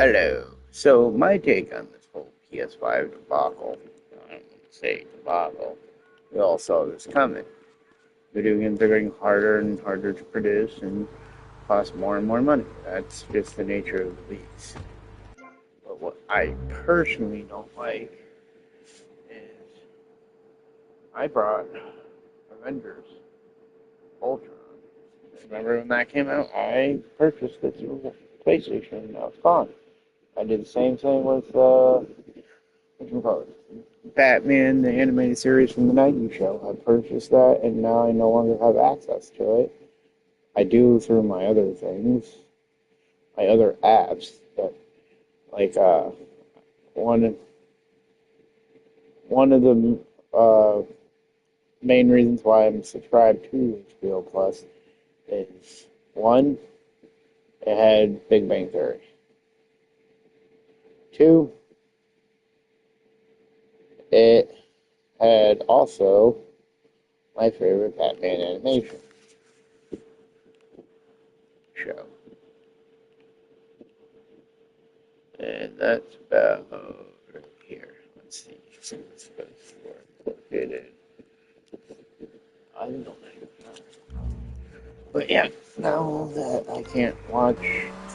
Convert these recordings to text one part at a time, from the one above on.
Hello. So my take on this whole PS5 debacle, I don't want to say debacle, we all saw this coming. Video games are getting harder and harder to produce and cost more and more money. That's just the nature of the beast. But what I personally don't like is I brought Avengers Ultron. Remember when that came out? I purchased it through PlayStation and that was fun. I did the same thing with what you call it? Batman, the animated series from the 90s show. I purchased that and now I no longer have access to it. I do through my other things, my other apps, but like one one of the main reasons why I'm subscribed to HBO Plus is one, it had Big Bang Theory. Two, it had also my favorite Batman animation show. And that's about here. Let's see. So it's located. I don't know. But yeah, now that I can't watch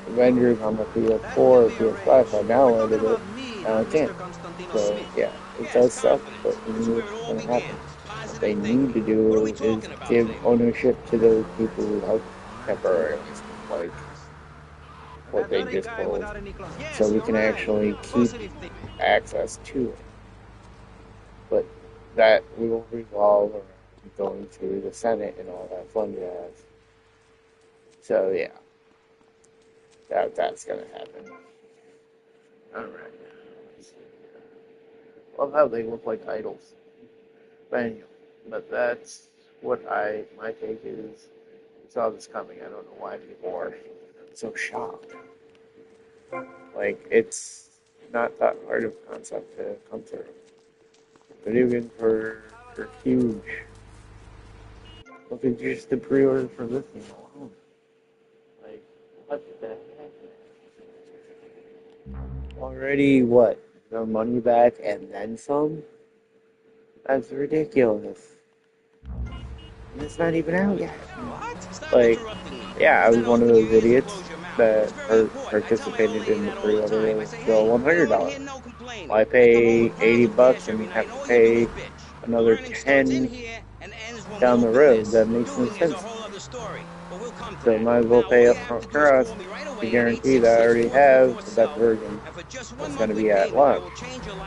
Avengers on the PS4 or PS5, I downloaded it, and I can't. So yeah, it does suck, but we knew it's going to happen. What they need to do is give ownership to those people who help temporarily, like what they just pulled, so we can actually keep access to it. But that will revolve around going through the Senate and all that fun jazz. So yeah, that's gonna happen. All right. Love how they look like idols. But anyway, but that's what my take is. I saw this coming. I don't know why people are so shocked. Like, it's not that hard of a concept to come through. Video games are huge. Look at just the pre-order for this thing alone. Like, what the heck? Already, what? The money back and then some? That's ridiculous. And it's not even out yet. Like, yeah, I was one of those idiots that participated in the pre-order of the $100. Well, I pay $80 and have to pay another 10 down the road. That makes no sense. So might as well pay up front for us to guarantee that I already have the best version that's going to be at launch.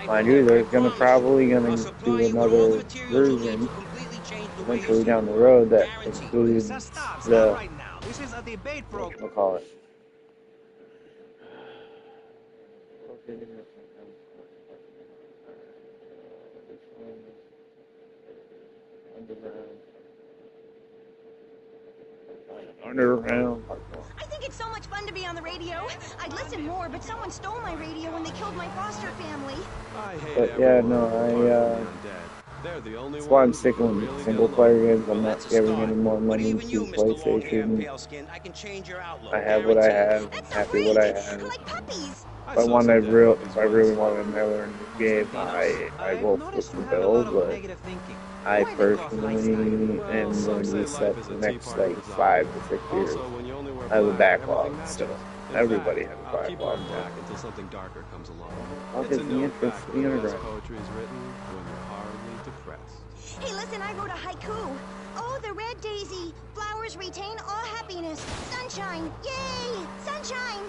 Mind you, there's probably going to do another version eventually down the road that includes the whatchamacallit. Underground. I think it's so much fun to be on the radio. I'd listen more, but someone stole my radio when they killed my foster family. But yeah, no, that's why I'm sticking with single player games. I'm not giving any more money to PlayStation. I have what I have. I'm happy what I have. If I really want another game, I will flip the bill, but I personally am going to be set for the next like 5 to 6 years. I have a backlog still. Everybody has a backlog now. I'll get the interest of the underground. Hey, listen, I wrote a haiku. Oh, the red daisy. Flowers retain all happiness. Sunshine. Yay! Sunshine!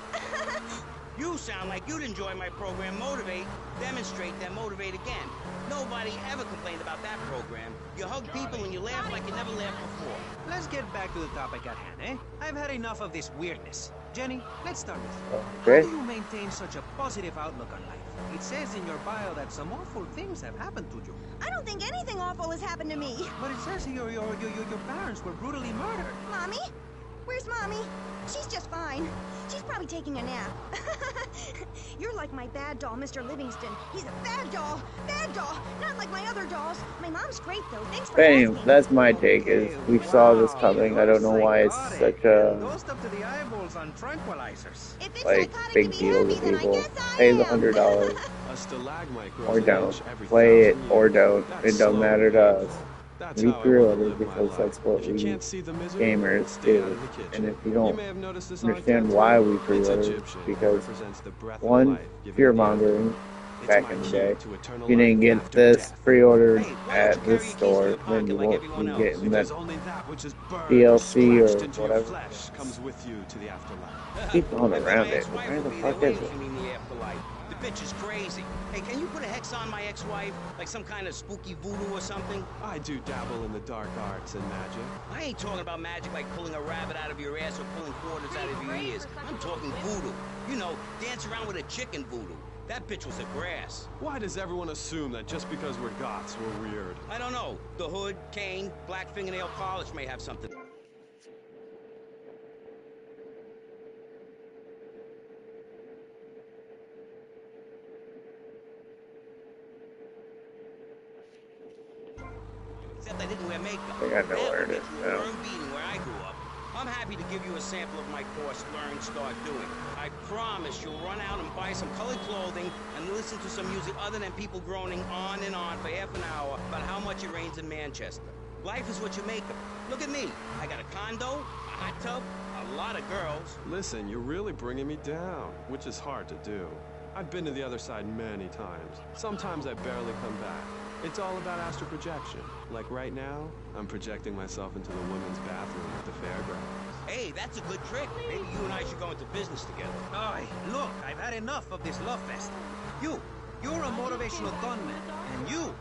You sound like you'd enjoy my program Motivate, Demonstrate, then Motivate Again. Nobody ever complained about that program. You hug people and you laugh like you never laughed before. Let's get back to the topic at hand, eh? I've had enough of this weirdness. Jenny, let's start with you. Okay. How do you maintain such a positive outlook on life? It says in your bio that some awful things have happened to you. I don't think anything awful has happened to me. But it says here your parents were brutally murdered. Mommy? Where's Mommy? She's just fine. She's probably taking a nap. You're like my bad doll, Mr. Livingston. He's a bad doll. Bad doll. Not like my other dolls. My mom's great, though. Thanks for But anyway, asking. that's my take. Is we saw this coming. I don't know why it's such a Dosed up to the eyeballs on tranquilizers. If it's like psychotic big to be deal happy, to then I people. guess I Pay the am. $100 A stalagmite grows or an don't. inch every Play it 1,000 or years. don't. That's It don't slow matter and to us. painful. That's We how I grew wanna up live my because life. that's what If you we can't see the misery, gamers stay out do. of the kitchen. And if you You don't may have noticed this on understand tattoo. why we It's pre-ordered, Egyptian. because Represents the breath of one, life given fear to the earth. mongering It's back my in the key day. to eternal If you didn't life get after this death. pre-ordered Hey, why don't at you carry this your keys in store, your then pocket you like won't everyone be else? getting that Because only that which is burned DLC or splashed into your whatever. flesh comes with you to the afterlife. Keep going I bet around my it. ex-wife Where will the be there fuck is waiting it? for me in the afterlife. The bitch is crazy. Hey, can you put a hex on my ex-wife? Like some kind of spooky voodoo or something? I do dabble in the dark arts and magic. I ain't talking about magic like pulling a rabbit out of your ass or pulling quarters out of your ears. I'm talking voodoo. You know, dance around with a chicken voodoo. That bitch was a grass. Why does everyone assume that just because we're goths, we're weird? I don't know. The hood, cane, black fingernail polish may have something. Except I didn't wear makeup. I got That nowhere would to get you a go. burn beating where I grew up. I'm happy to give you a sample of my course, Learn, Start Doing. I promise you'll run out and buy some colored clothing and listen to some music other than people groaning on and on for half an hour about how much it rains in Manchester. Life is what you make of it. Look at me. I got a condo, a hot tub, a lot of girls. Listen, you're really bringing me down, which is hard to do. I've been to the other side many times. Sometimes I barely come back. It's all about astral projection. Like right now, I'm projecting myself into the women's bathroom at the fairgrounds. Hey, that's a good trick. Maybe you and I should go into business together. Oi, look, I've had enough of this love fest. You're a motivational gunman. And you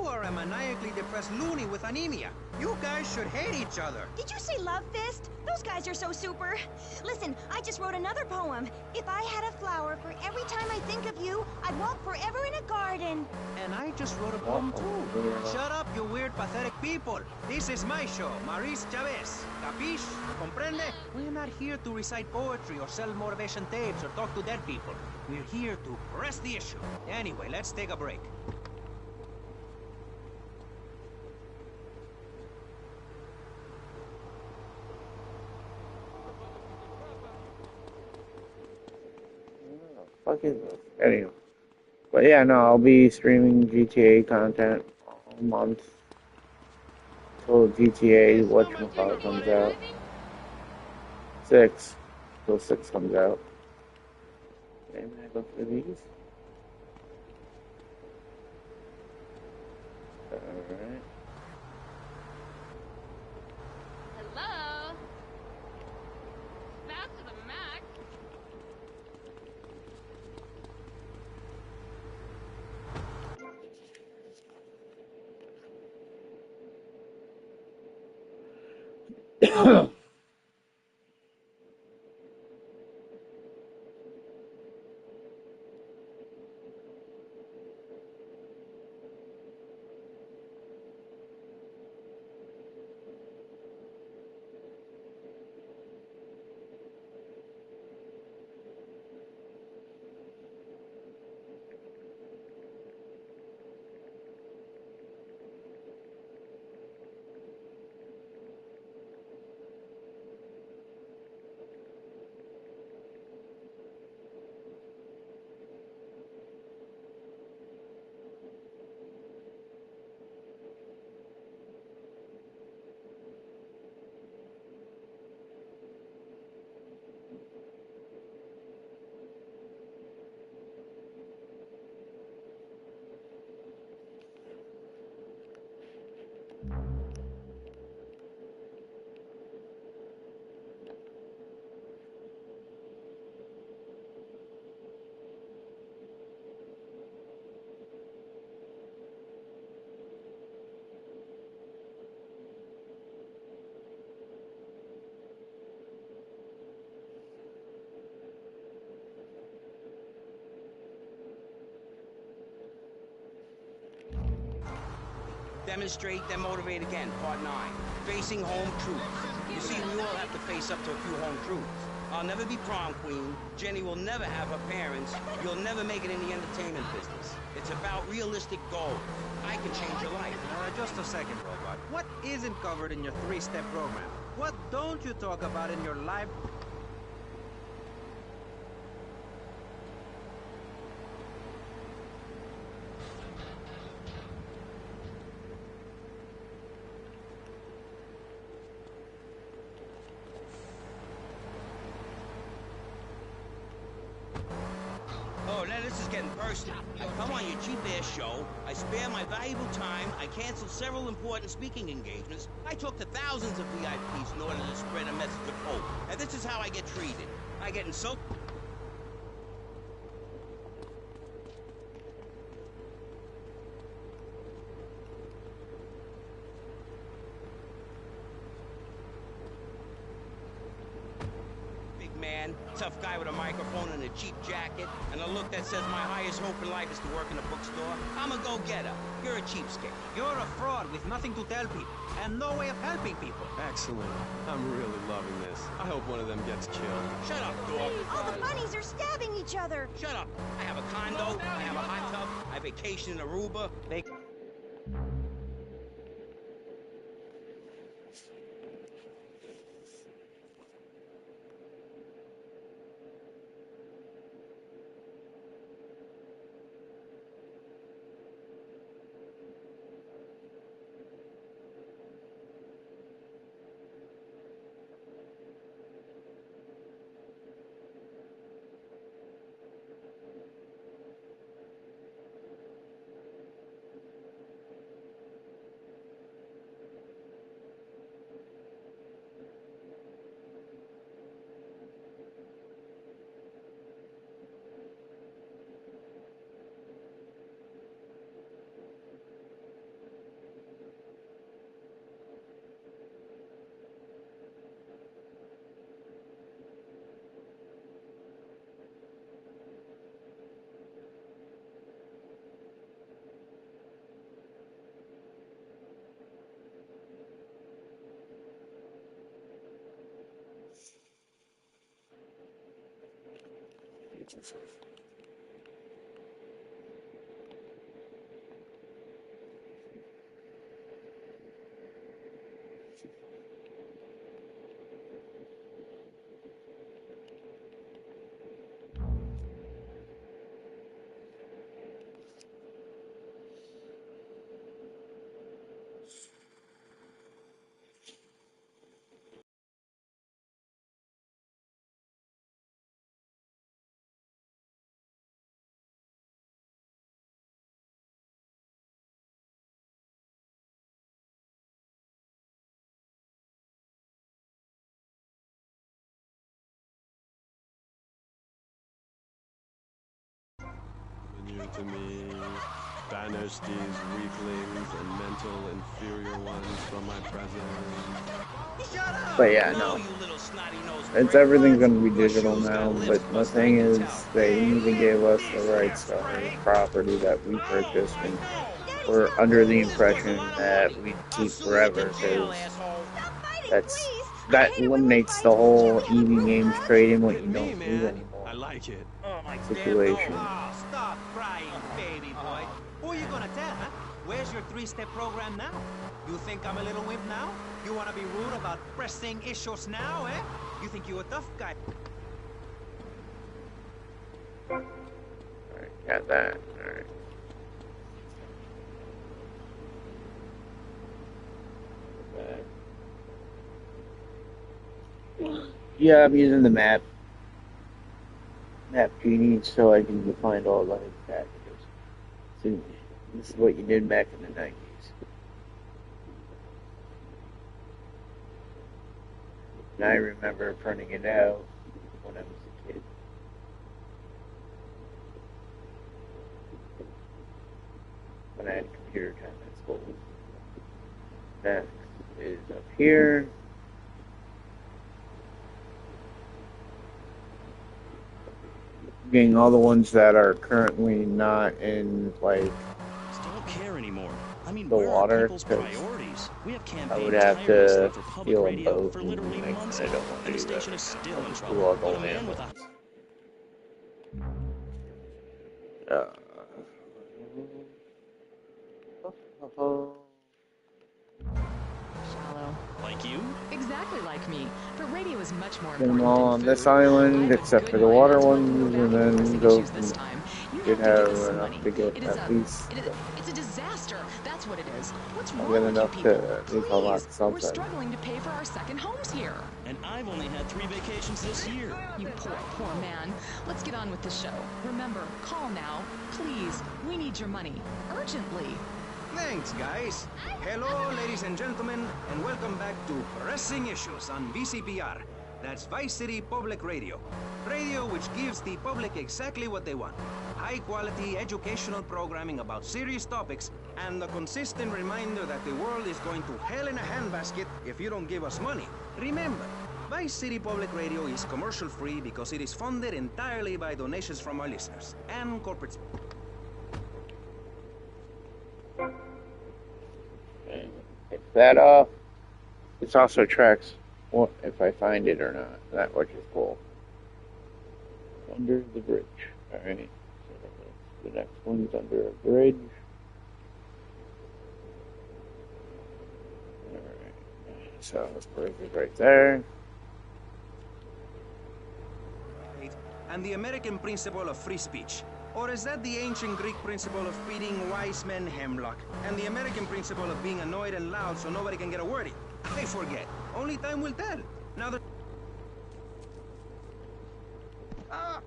are a maniacally depressed loony with anemia. You guys should hate each other. Did you say love fist? Those guys are so super. Listen, I just wrote another poem. If I had a flower for every time I think of you, I'd walk forever in a garden. And I just wrote a poem too. Shut up, you weird, pathetic people. This is my show, Maurice Chavez. Capiche? Comprende? We're not here to recite poetry or sell motivation tapes or talk to dead people. We're here to press the issue. Anyway, let's take a break. Fuck is this? Anyway. But yeah, no, I'll be streaming GTA content all month till GTA whatchamacallit comes out. 6. Till 6 comes out. Okay, I'm gonna go for these. Alright. Hello? Fast to the max. Demonstrate, then motivate again, part 9. Facing home truths. You see, we all have to face up to a few home truths. I'll never be prom queen. Jenny will never have her parents. You'll never make it in the entertainment business. It's about realistic goals. I can change your life. Just a second, Robot. What isn't covered in your 3-step program? What don't you talk about in your life? Oh, now this is getting personal. I come on your cheap-ass show, I spare my valuable time, I cancel several important speaking engagements, I talk to thousands of VIPs in order to spread a message of hope. And this is how I get treated. I get insulted. Man, tough guy with a microphone and a cheap jacket, and a look that says my highest hope in life is to work in a bookstore. I'm a go-getter. You're a cheapskate. You're a fraud with nothing to tell people, and no way of helping people. Excellent. I'm really loving this. I hope one of them gets killed. Shut up, dog. All the bunnies are stabbing each other. Shut up. I have a condo, I have a hot tub, I vacation in Aruba. You to me, banish these weaklings and mental inferior ones from my presence. Shut up! But yeah, no. You little snotty-nosed It's prick. everything's gonna be Your digital shoes now, got but lips the plus thing they can is, tell. they even gave us the rights to our property that we purchased, and we're under the impression that we'd keep forever, because that eliminates the whole EV games trading what you don't need anymore I like it. Oh, my situation. Oh, stop crying, baby boy. Who are you gonna tell, huh? Where's your 3-step program now? You think I'm a little wimp now? You wanna be rude about pressing issues now, eh? You think you a tough guy? Alright, got that. Alright. Yeah, I'm using the map PD so I can find all the packages. So this is what you did back in the 90s. And I remember printing it out when I was a kid. When I had computer time at school. Next is up here. Getting all the ones that are currently not in, like... Just don't care anymore. I mean, the where are water, people's because priorities? We have I campaigned would have tirelessly to for public steal a radio boat, for and literally I months kind now, of don't want and to the do that station is right still now. in It's trouble. too long We'll on end with a ambulance. Uh, Shallow. like you. Exactly like me. But radio is much more Get them important all than on food. this I island, have a except good for the mind water that's willing to ones, go and back into then pressing go issues this from time. You should have to give have us some enough money. to get It is at least. it's a disaster. That's what it is. What's I'll wrong get with you enough people? to at least unlock Please, we're something. struggling to pay for our second homes here. And I've only had 3 vacations this year. You poor man. Let's get on with the show. Remember, call now. Please, we need your money. Urgently. Thanks, guys. Hello, ladies and gentlemen, and welcome back to Pressing Issues on VCPR. That's Vice City Public Radio. Radio which gives the public exactly what they want. High-quality educational programming about serious topics, and a consistent reminder that the world is going to hell in a handbasket if you don't give us money. Remember, Vice City Public Radio is commercial-free because it is funded entirely by donations from our listeners and corporate... Take that off. This also tracks what if I find it or not. That which is cool. Under the bridge. Alright. So the next one's under a bridge. Alright. So this bridge is right there. and the American principle of free speech. Or is that the ancient Greek principle of feeding wise men hemlock, and the American principle of being annoyed and loud so nobody can get a word in? I forget. Only time will tell. Now that... Ah!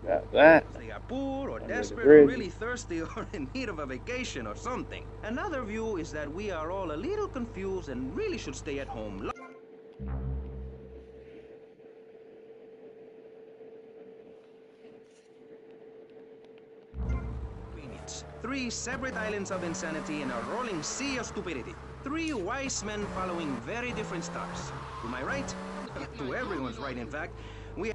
Got that. They are poor or Under the desperate or bridge. really thirsty or in need of a vacation or something. Another view is that we are all a little confused and really should stay at home. Convenience. 3 separate islands of insanity in a rolling sea of stupidity. 3 wise men following very different stars. To my right, to everyone's right in fact, we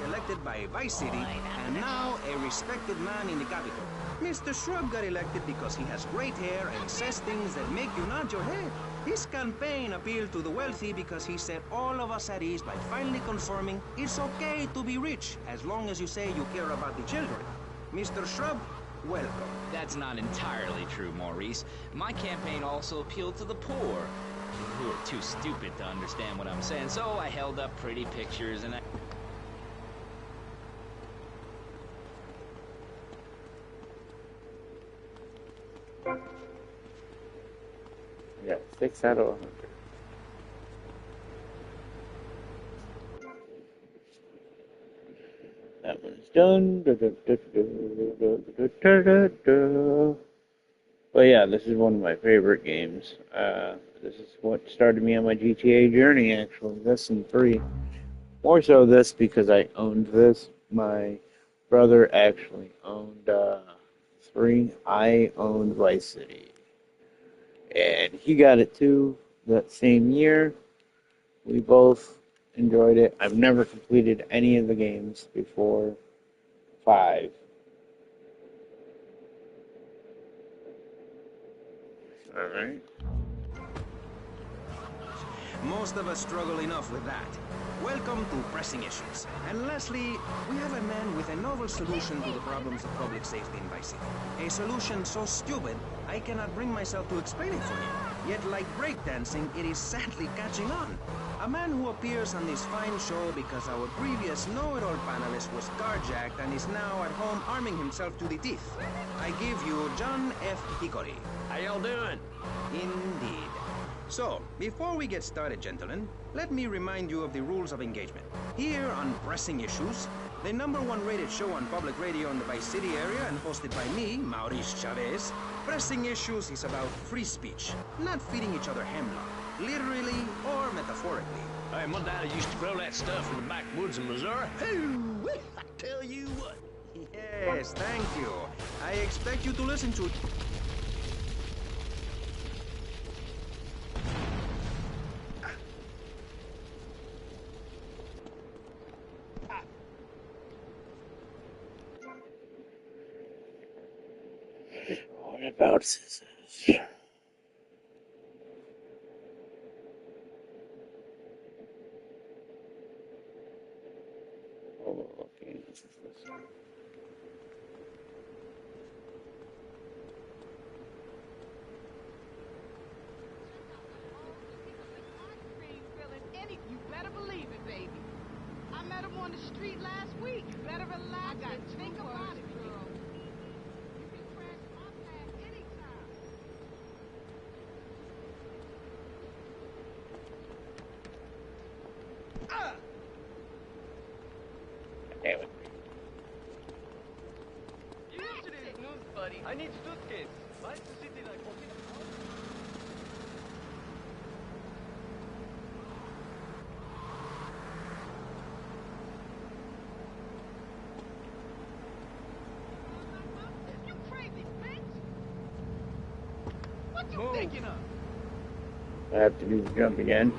elected by Vice City, and now a respected man in the capital. Mr. Shrub got elected because he has great hair and says things that make you nod your head. His campaign appealed to the wealthy because he set all of us at ease by finally confirming it's okay to be rich as long as you say you care about the children. Mr. Shrub, welcome. That's not entirely true, Maurice. My campaign also appealed to the poor, who are too stupid to understand what I'm saying, so I held up pretty pictures and Yeah, 6 out of 100. That one's done. But yeah, this is one of my favorite games. This is what started me on my GTA journey, actually. This and 3. More so this because I owned this. My brother actually owned 3. I owned Vice City. And he got it too that same year. We both enjoyed it. I've never completed any of the games before 5. Alright. Most of us struggle enough with that. Welcome to Pressing Issues. And lastly, we have a man with a novel solution to the problems of public safety in Vice City. A solution so stupid, I cannot bring myself to explain it for you. Yet like breakdancing, it is sadly catching on. A man who appears on this fine show because our previous know-it-all panelist was carjacked and is now at home arming himself to the teeth. I give you John F. Hickory. How y'all doing? Indeed. So, before we get started, gentlemen, let me remind you of the rules of engagement. Here on Pressing Issues, the #1 rated show on public radio in the Vice City area and hosted by me, Maurice Chavez. Pressing Issues is about free speech, not feeding each other hemlock, literally or metaphorically. Hey, my daddy used to grow that stuff in the backwoods of Missouri. Hoo, I tell you what. Yes, thank you. I expect you to listen to... What about scissors? Overlooking. You better believe it, baby. I met him on the street last week. You better relax and think about it, girl. You can crash my path anytime. Damn it. Yesterday's news, buddy. I need suitcase. Why is the city like open? You crazy, bitch! What you thinking of? I have to do the jump again.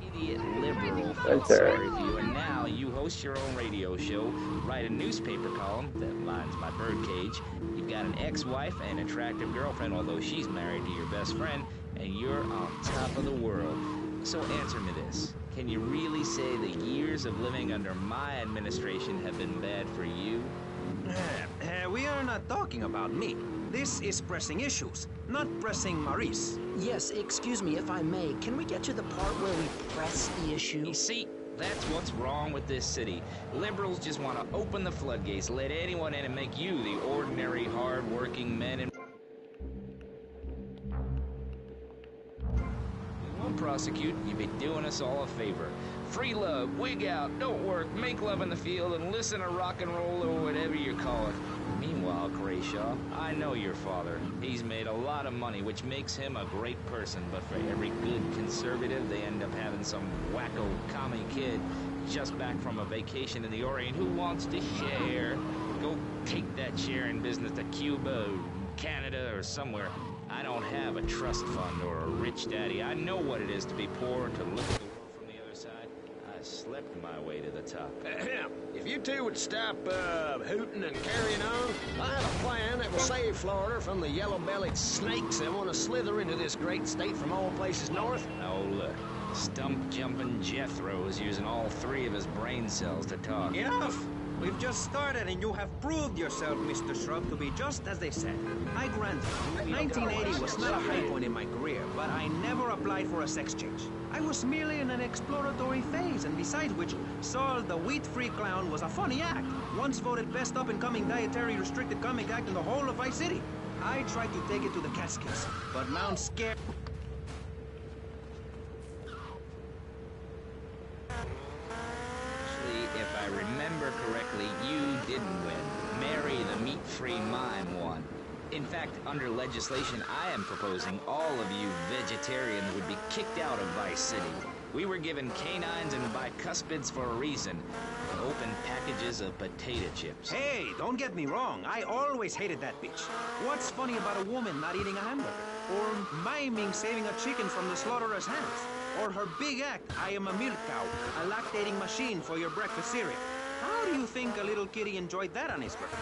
Idiot liberal That's felt all sorry right. for you, and now you host your own radio show, write a newspaper column that lines my birdcage. You've got an ex-wife and attractive girlfriend, although she's married to your best friend, and you're on top of the world. So answer me this. Can you really say the years of living under my administration have been bad for you? we are not talking about me. This is Pressing Issues, not Pressing Maurice. Yes, excuse me if I may. Can we get to the part where we press the issue? You see, that's what's wrong with this city. Liberals just want to open the floodgates, let anyone in and make you the ordinary, hard-working men and... We won't prosecute. You'd be doing us all a favor. Free love, wig out, don't work, make love in the field, and listen to rock and roll or whatever you call it. Meanwhile, Grayshaw, I know your father. He's made a lot of money, which makes him a great person, but for every good conservative, they end up having some wacko commie kid just back from a vacation in the Orient who wants to share. Go take that sharing business to Cuba, or Canada, or somewhere. I don't have a trust fund or a rich daddy. I know what it is to be poor, to look at the world from the other side. I slept my way to the top. If you two would stop hooting and carrying on, I have a plan that will save Florida from the yellow-bellied snakes that want to slither into this great state from all places north. Oh, look. Stump-jumping Jethro is using all 3 of his brain cells to talk. Enough! We've just started and you have proved yourself, Mr. Shrub, to be just as they said. I grant you, 1980 was not a high point in my career, but I never applied for a sex change. I was merely in an exploratory phase, and besides which, Saul the wheat-free clown was a funny act. Once voted best up-and-coming dietary restricted comic act in the whole of Vice City. I tried to take it to the Catskills, but Mount Scare... If I remember correctly, you didn't win. Mary the meat-free mime won. In fact, under legislation I am proposing, all of you vegetarians would be kicked out of Vice City. We were given canines and bicuspids for a reason. Open packages of potato chips. Hey, don't get me wrong. I always hated that bitch. What's funny about a woman not eating a hamburger? Or miming saving a chicken from the slaughtherer's hands? Or her big act, I am a milk cow, a lactating machine for your breakfast cereal. How do you think a little kitty enjoyed that on his birthday?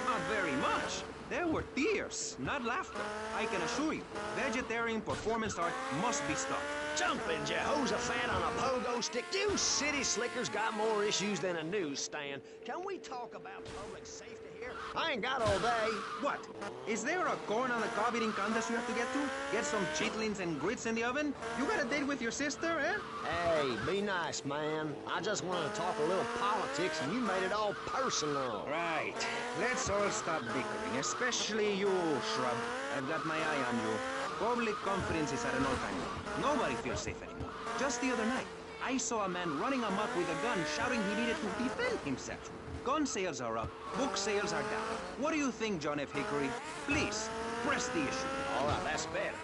Not very much. There were tears, not laughter. I can assure you, vegetarian performance art must be stopped. Jumping Jehoshaphat on a pogo stick. You city slickers got more issues than a newsstand. Can we talk about public safety here? I ain't got all day. What? Is there a corn on the cob eating contest you have to get to? Get some chitlins and grits in the oven? You got a date with your sister, eh? Hey, be nice, man. I just wanted to talk a little politics, and you made it all personal. Right. Let's all stop bickering, especially you, Shrub. I've got my eye on you. Public confidence is at an all-time low. Nobody feels safe anymore. Just the other night, I saw a man running amok with a gun, shouting he needed to defend himself. Gun sales are up, book sales are down. What do you think, John F. Hickory? Please, press the issue. All right, that's better.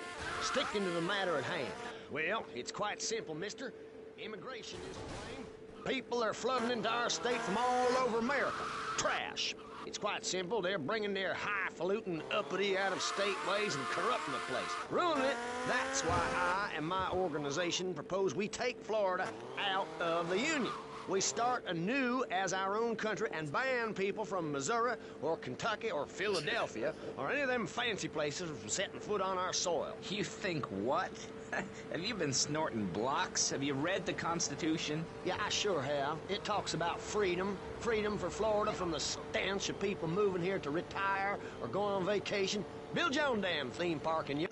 Sticking to the matter at hand. Well, it's quite simple, mister. Immigration is to blame. People are flooding into our state from all over America. Trash. It's quite simple. They're bringing their highfalutin, uppity, out-of-state ways and corrupting the place. Ruining it. That's why I and my organization propose we take Florida out of the Union. We start anew as our own country and ban people from Missouri or Kentucky or Philadelphia or any of them fancy places from setting foot on our soil. You think what? Have you been snorting blocks? Have you read the Constitution? Yeah, I sure have. It talks about freedom. Freedom for Florida from the stench of people moving here to retire or going on vacation. Build your own damn theme park and you...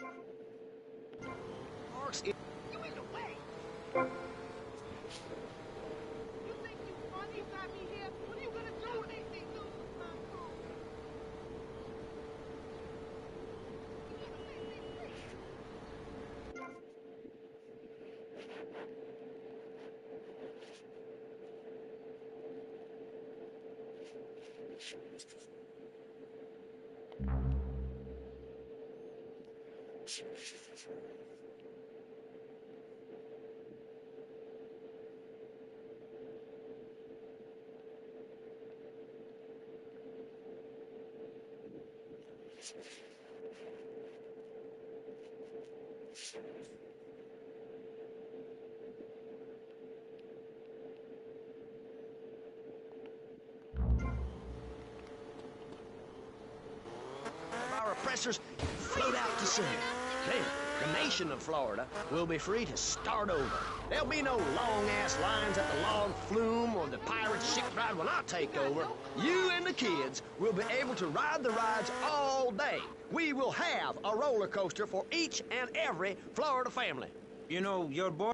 Parks... You in the way! You think you funny got me here? What are you gonna do when they do with my phone? Our oppressors float out to sea. Then, the nation of Florida will be free to start over. There'll be no long-ass lines at the log flume or the pirate shipwright when I take over. You and the kids will be able to ride the rides all day. We will have a roller coaster for each and every Florida family. You know, your boy...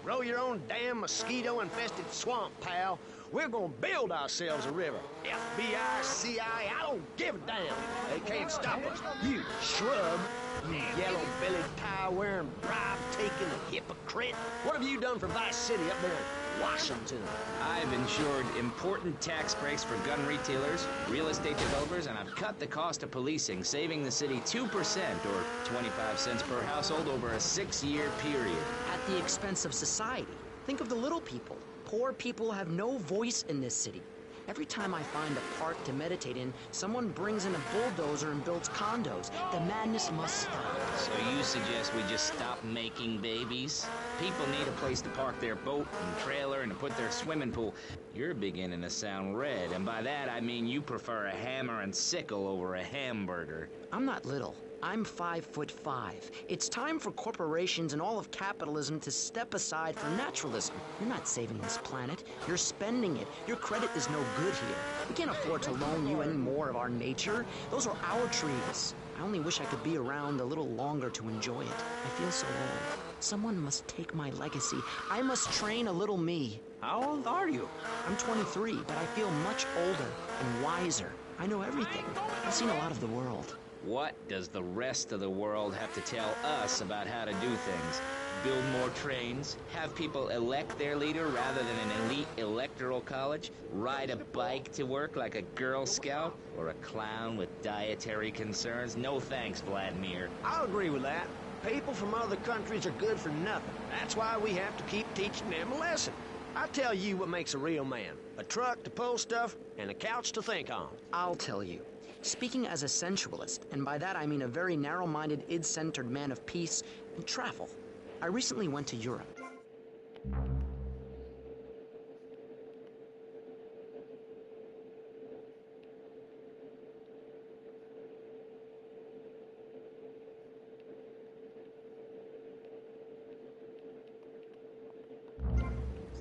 Grow your own damn mosquito-infested swamp, pal. We're gonna build ourselves a river. FBI, CIA, I don't give a damn. They can't stop us. You shrub. You yellow-bellied, tie-wearing, bribe-taking hypocrite. What have you done for Vice City up there in Washington? I've ensured important tax breaks for gun retailers, real estate developers, and I've cut the cost of policing, saving the city 2% or 25 cents per household over a 6-year period. At the expense of society. Think of the little people. Poor people have no voice in this city. Every time I find a park to meditate in, someone brings in a bulldozer and builds condos. The madness must stop. So you suggest we just stop making babies? People need a place to park their boat and trailer and to put their swimming pool. You're beginning to sound red, and by that I mean you prefer a hammer and sickle over a hamburger. I'm not little. I'm 5'5". It's time for corporations and all of capitalism to step aside for naturalism. You're not saving this planet. You're spending it. Your credit is no good here. We can't afford to loan you any more of our nature. Those are our trees. I only wish I could be around a little longer to enjoy it. I feel so old. Someone must take my legacy. I must train a little me. How old are you? I'm 23, but I feel much older and wiser. I know everything. I've seen a lot of the world. What does the rest of the world have to tell us about how to do things? Build more trains? Have people elect their leader rather than an elite electoral college? Ride a bike to work like a Girl Scout? Or a clown with dietary concerns? No thanks, Vladimir. I'll agree with that. People from other countries are good for nothing. That's why we have to keep teaching them a lesson. I tell you what makes a real man. A truck to pull stuff and a couch to think on. I'll tell you. Speaking as a sensualist, and by that I mean a very narrow-minded, id-centered man of peace and travel, I recently went to Europe.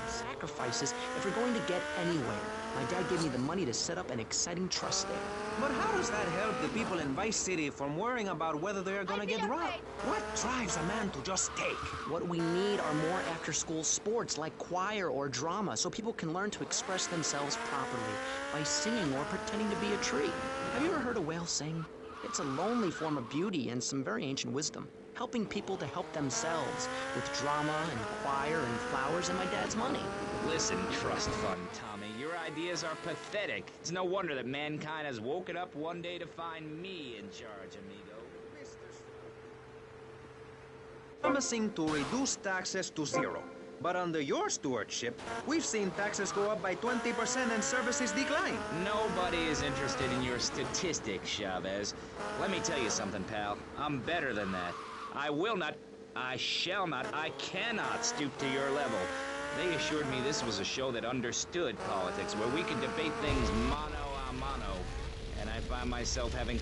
Sacrifices if we're going to get anywhere. My dad gave me the money to set up an exciting trust there. But how does that help the people in Vice City from worrying about whether they're gonna get robbed? What drives a man to just take? What we need are more after-school sports like choir or drama so people can learn to express themselves properly by singing or pretending to be a tree. Have you ever heard a whale sing? It's a lonely form of beauty and some very ancient wisdom, helping people to help themselves with drama and choir and flowers and my dad's money. Listen, trust fund Tommy, your ideas are pathetic. It's no wonder that mankind has woken up one day to find me in charge, amigo. Promising to reduce taxes to 0. But under your stewardship, we've seen taxes go up by 20% and services decline. Nobody is interested in your statistics, Chavez. Let me tell you something, pal. I'm better than that. I will not, I shall not, I cannot stoop to your level. They assured me this was a show that understood politics, where we could debate things mano a mano. And I find myself having...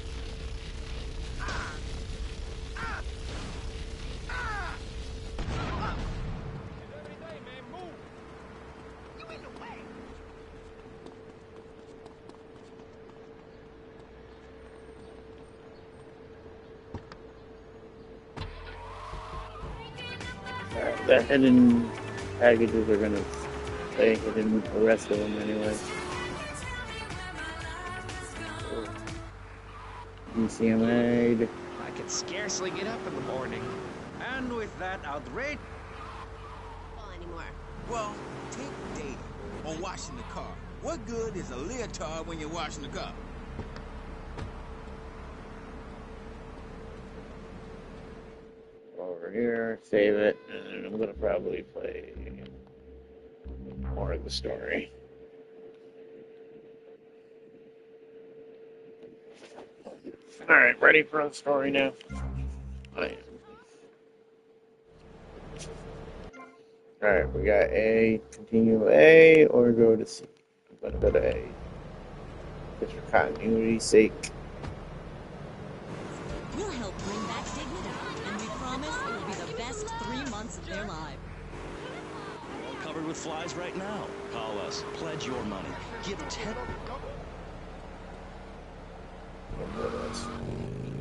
The hidden packages are gonna stay hidden with the rest of them anyway. DCMA'd. I could scarcely get up in the morning. And with that outrage... anymore. Well, take dating or washing the car. What good is a leotard when you're washing the car? Over here, save it, and I'm gonna probably play more of the story. Alright, ready for the story now? I am. Alright, we got A, continue A, or go to C. I'm gonna go to A. Just for continuity's sake. We'll help bring back dignity, and we promise it will be the best 3 months of their lives. All covered with flies right now. Call us. Pledge your money. Give 10...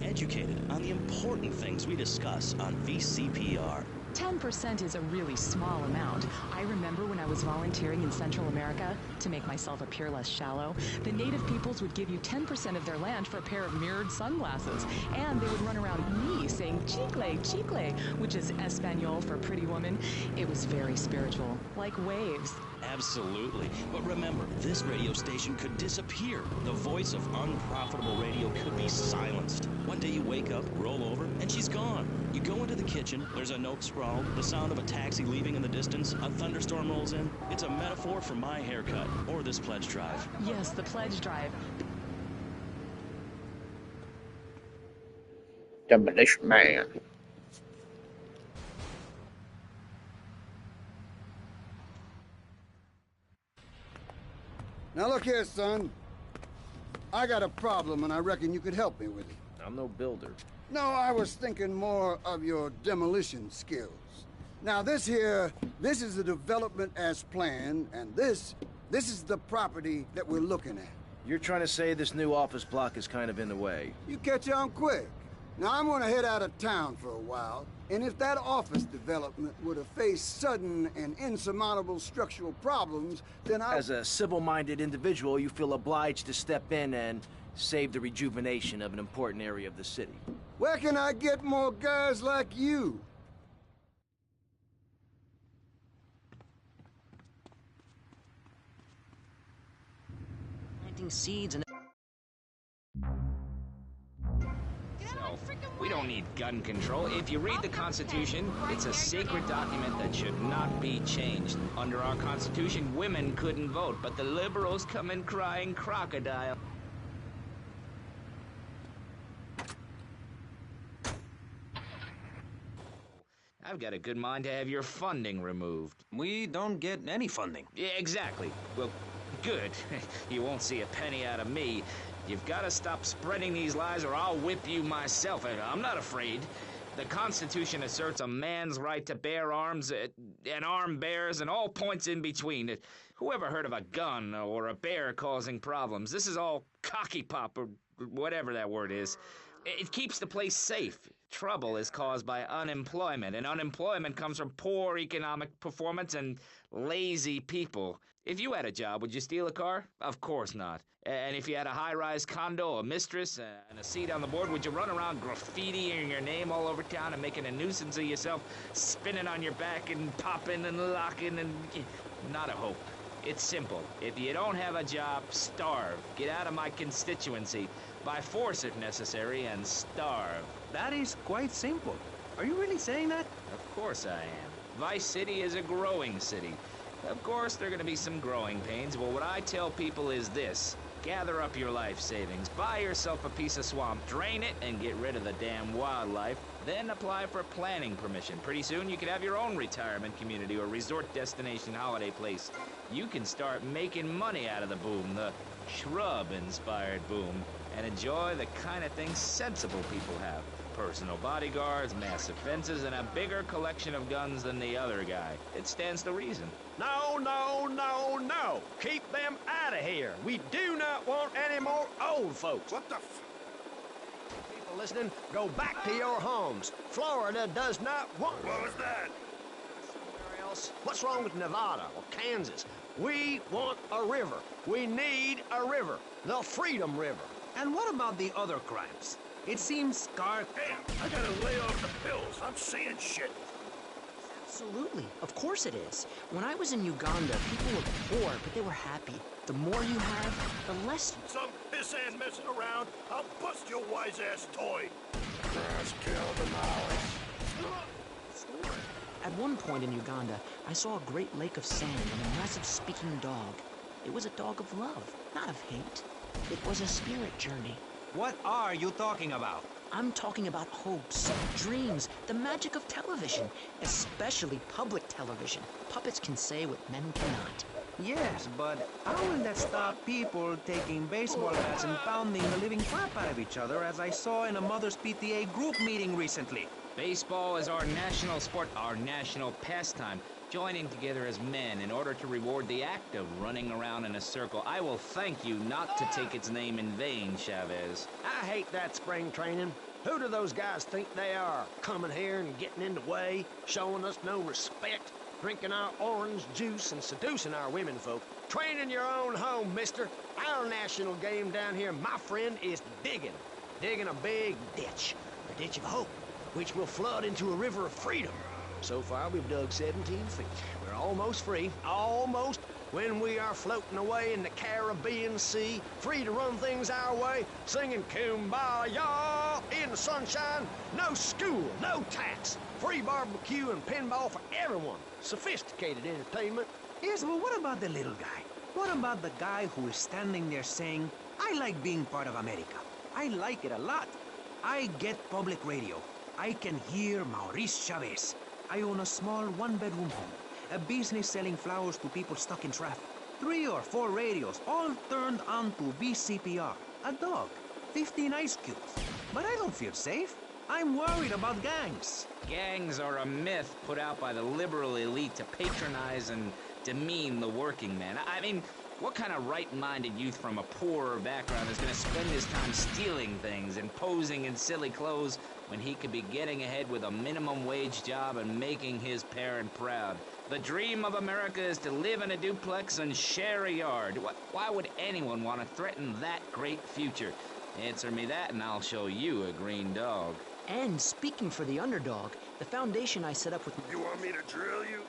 Educated on the important things we discuss on VCPR. 10% is a really small amount. I remember when I was volunteering in Central America, to make myself appear less shallow, the native peoples would give you 10% of their land for a pair of mirrored sunglasses. And they would run around me saying chicle, chicle, which is Espanol for pretty woman. It was very spiritual, like waves. Absolutely. But remember, this radio station could disappear. The voice of unprofitable radio could be silenced. One day you wake up, roll over, and she's gone. You go into the kitchen, there's a note scrawled, the sound of a taxi leaving in the distance, a thunderstorm rolls in. It's a metaphor for my haircut, or this pledge drive. Yes, the pledge drive. Demolition Man. Now look here, son. I got a problem, and I reckon you could help me with it. I'm no builder. No, I was thinking more of your demolition skills. Now this is the development as planned, and this is the property that we're looking at. You're trying to say this new office block is kind of in the way. You catch on quick. Now I'm gonna head out of town for a while, and if that office development were to face sudden and insurmountable structural problems, then As a civil-minded individual, you feel obliged to step in and save the rejuvenation of an important area of the city. Where can I get more guys like you? Planting seeds and... We don't need gun control. If you read the Constitution, it's a sacred document that should not be changed. Under our Constitution, women couldn't vote, but the liberals come in crying crocodile. I've got a good mind to have your funding removed. We don't get any funding. Yeah, exactly. Well, good. You won't see a penny out of me. You've got to stop spreading these lies or I'll whip you myself. I'm not afraid. The Constitution asserts a man's right to bear arms, and armed bears, and all points in between. Who ever heard of a gun or a bear causing problems? This is all cocky pop, or whatever that word is. It keeps the place safe. Trouble is caused by unemployment, and unemployment comes from poor economic performance and lazy people. If you had a job, would you steal a car? Of course not. And if you had a high-rise condo, a mistress, and a seat on the board, would you run around graffitiing your name all over town and making a nuisance of yourself, spinning on your back and popping and locking and... Not a hope. It's simple. If you don't have a job, starve. Get out of my constituency. By force if necessary, and starve. That is quite simple. Are you really saying that? Of course I am. Vice City is a growing city. Of course, there are going to be some growing pains, but what I tell people is this. Gather up your life savings, buy yourself a piece of swamp, drain it, and get rid of the damn wildlife. Then apply for planning permission. Pretty soon, you could have your own retirement community or resort destination holiday place. You can start making money out of the boom, the shrub-inspired boom, and enjoy the kind of things sensible people have. Personal bodyguards, massive fences, and a bigger collection of guns than the other guy. It stands to reason. No, no, no, no. Keep them out of here. We do not want any more old folks. What the People listening, go back to your homes. Florida does not want... What was that? Somewhere else. What's wrong with Nevada or Kansas? We want a river. We need a river. The Freedom River. And what about the other crimes? It seems Damn, I gotta lay off the pills. I'm seeing shit. Absolutely. Of course it is. When I was in Uganda, people were poor, but they were happy. The more you have, the less... Some pissant messing around, I'll bust your wise-ass toy. Let's kill the mouse. At one point in Uganda, I saw a great lake of sand and a massive speaking dog. It was a dog of love, not of hate. It was a spirit journey. What are you talking about? I'm talking about hopes, dreams, the magic of television, especially public television. Puppets can say what men cannot. Yes, but how will that stop people taking baseball bats and pounding the living crap out of each other, as I saw in a Mother's PTA group meeting recently? Baseball is our national sport, our national pastime. Joining together as men in order to reward the act of running around in a circle. I will thank you not to take its name in vain, Chavez. I hate that spring training. Who do those guys think they are? Coming here and getting in the way, showing us no respect, drinking our orange juice and seducing our women folk. Train in your own home, mister. Our national game down here, my friend, is digging. Digging a big ditch. A ditch of hope, which will flood into a river of freedom. So far, we've dug 17 feet. We're almost free, almost, when we are floating away in the Caribbean Sea, free to run things our way, singing Kumbaya in the sunshine. No school, no tax, free barbecue and pinball for everyone. Sophisticated entertainment. Yes, but what about the little guy? What about the guy who is standing there saying, I like being part of America. I like it a lot. I get public radio. I can hear Maurice Chavez. I own a small one-bedroom home, a business selling flowers to people stuck in traffic. 3 or 4 radios, all turned on to BCPR. A dog, 15 ice cubes. But I don't feel safe. I'm worried about gangs. Gangs are a myth put out by the liberal elite to patronize and demean the working man. I mean, what kind of right-minded youth from a poorer background is going to spend his time stealing things and posing in silly clothes when he could be getting ahead with a minimum wage job and making his parent proud? The dream of America is to live in a duplex and share a yard. Why would anyone want to threaten that great future? Answer me that and I'll show you a green dog. And speaking for the underdog, the foundation I set up with... You want me to drill you?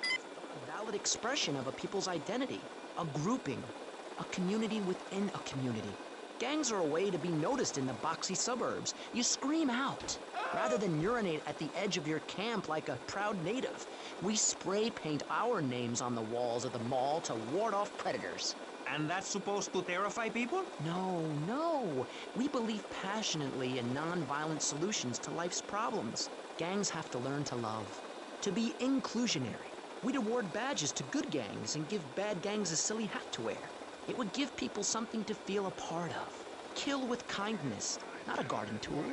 A valid expression of a people's identity. A grouping, a community within a community. Gangs are a way to be noticed in the boxy suburbs. You scream out, rather than urinate at the edge of your camp like a proud native. We spray paint our names on the walls of the mall to ward off predators. And that's supposed to terrify people? No. We believe passionately in non-violent solutions to life's problems. Gangs have to learn to love, to be inclusionary. We'd award badges to good gangs and give bad gangs a silly hat to wear. It would give people something to feel a part of. Kill with kindness, not a garden tool.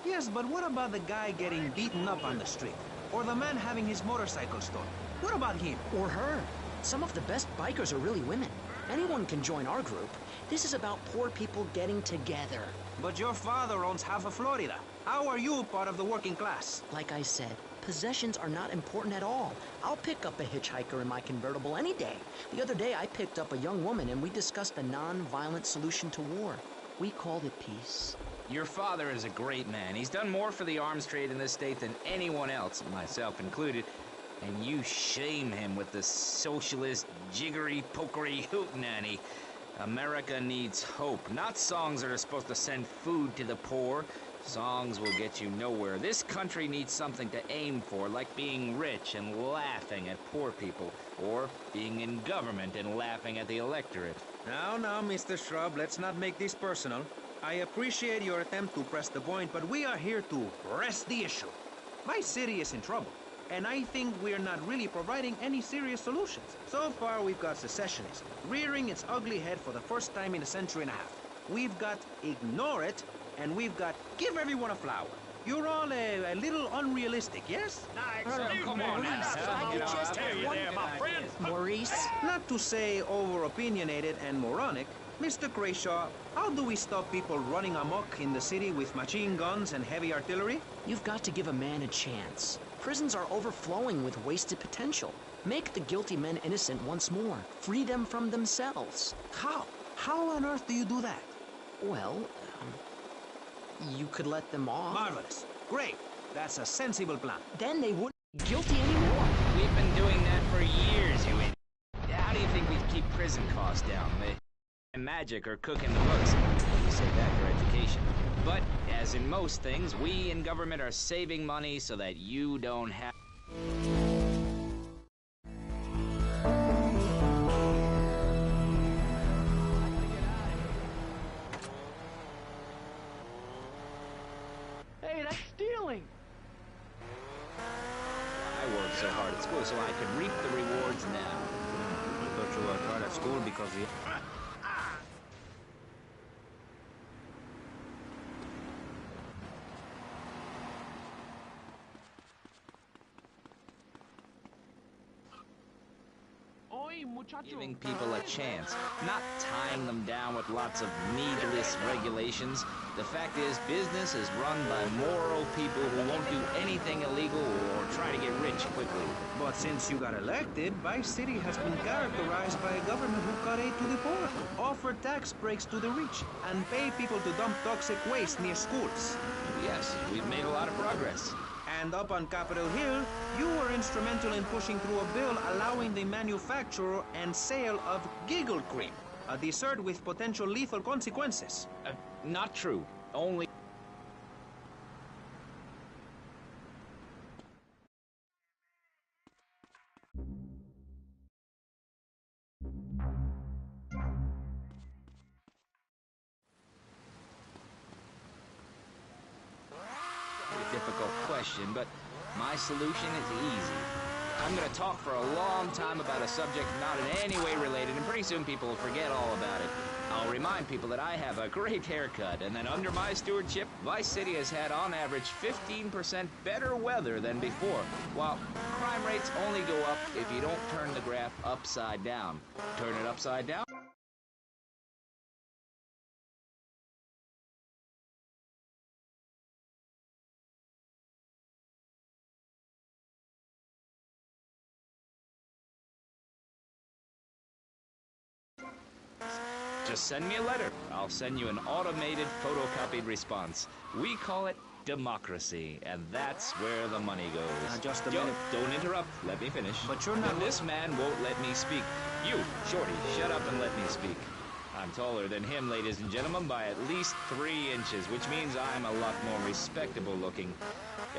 Yes, but what about the guy getting beaten up on the street? Or the man having his motorcycle stolen? What about him? Or her. Some of the best bikers are really women. Anyone can join our group. This is about poor people getting together. But your father owns half of Florida. How are you part of the working class? Like I said, possessions are not important at all. I'll pick up a hitchhiker in my convertible any day. The other day I picked up a young woman and we discussed a non-violent solution to war. We called it peace. Your father is a great man. He's done more for the arms trade in this state than anyone else, myself included. And you shame him with the socialist, jiggery-pokery hootenanny. America needs hope, not songs that are supposed to send food to the poor. Songs will get you nowhere. This country needs something to aim for, like being rich and laughing at poor people, or being in government and laughing at the electorate. Now, Mr. Shrub, let's not make this personal. I appreciate your attempt to press the point, but we are here to press the issue. My city is in trouble, and I think we're not really providing any serious solutions. So far, we've got secessionism, rearing its ugly head for the first time in a century and a half. We've got ignore it, and we've got give everyone a flower. You're all a little unrealistic, yes? Come on, Maurice? Not to say over-opinionated and moronic, Mr. Crashaw, how do we stop people running amok in the city with machine guns and heavy artillery? You've got to give a man a chance. Prisons are overflowing with wasted potential. Make the guilty men innocent once more. Free them from themselves. How? How on earth do you do that? Well, you could let them off. Marvelous. Great. That's a sensible plan. Then they wouldn't be guilty anymore. We've been doing that for years, you idiot. How do you think we keep prison costs down? Magic or cooking the books. You say that for education. But, as in most things, we in government are saving money so that you don't have... Hey, that's stealing! I worked so hard at school so I could reap the rewards now. I thought you worked hard at school because you... Giving people a chance, not tying them down with lots of needless regulations. The fact is, business is run by moral people who won't do anything illegal or try to get rich quickly. But since you got elected, Vice City has been characterized by a government who cut aid to the poor, offer tax breaks to the rich, and pay people to dump toxic waste near schools. Yes, we've made a lot of progress. And up on Capitol Hill, you were instrumental in pushing through a bill allowing the manufacture and sale of giggle cream, a dessert with potential lethal consequences. Not true. Only... difficult question, but my solution is easy. I'm gonna talk for a long time about a subject not in any way related, and pretty soon people will forget all about it. I'll remind people that I have a great haircut, and that under my stewardship, Vice City has had on average 15% better weather than before, while crime rates only go up if you don't turn the graph upside down. Turn it upside down? Just send me a letter. I'll send you an automated photocopied response. We call it democracy, and that's where the money goes. Just a minute. Don't interrupt. Let me finish. But you're not... This man won't let me speak. You, Shorty, shut up and let me speak. I'm taller than him, ladies and gentlemen, by at least 3 inches, which means I'm a lot more respectable looking.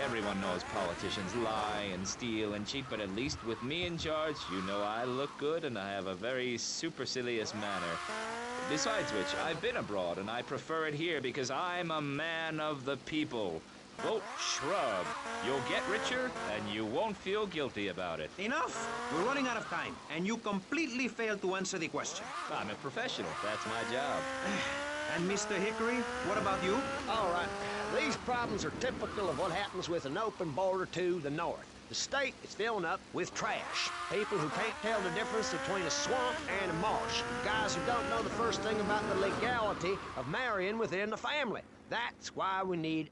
Everyone knows politicians lie and steal and cheat, but at least with me in charge, you know I look good and I have a very supercilious manner. Besides which, I've been abroad and I prefer it here because I'm a man of the people. Vote Shrub. You'll get richer and you won't feel guilty about it. Enough! We're running out of time, and you completely failed to answer the question. I'm a professional. That's my job. And Mr. Hickory, what about you? All right. These problems are typical of what happens with an open border to the north. The state is filling up with trash. People who can't tell the difference between a swamp and a marsh. Guys who don't know the first thing about the legality of marrying within the family. That's why we need